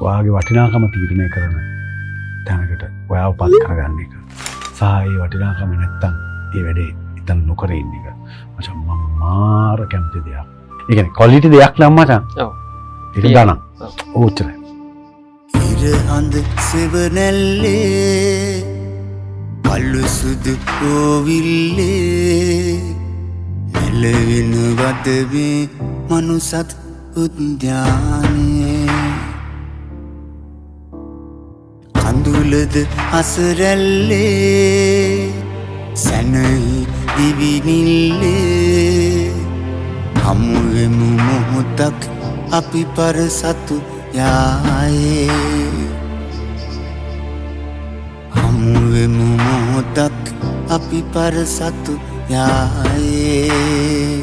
ඔයාගේ වටිනාකම තීරණය කරන තැනකට ඔයාව පත් කරගන්න එක. සහ ඒ වටිනාකම නැත්තම් ඒ වැඩේ ඉතින් නොකර ඉන්න එක. මචං මම මාර කැමති දෙයක්. ඒ කියන්නේ ක්වොලිටි දෙයක් නම් මචං. ඔව්. ඒක ගන්න. ඕච්චරයි. ඉර අඳ සෙවනැල්ලේ පල්ලු සුදු කෝවිල්ලේ එළවෙන වදවේ මනුසත් උද්‍යානේ කඳුලද අසරැල්ලේ සැනහි දිවිනිල්ලේ හමුවෙමු මොහොතක් අපි පරසතු යායේ හමුවෙමු මොහොතක් අපි පරසතු යායේ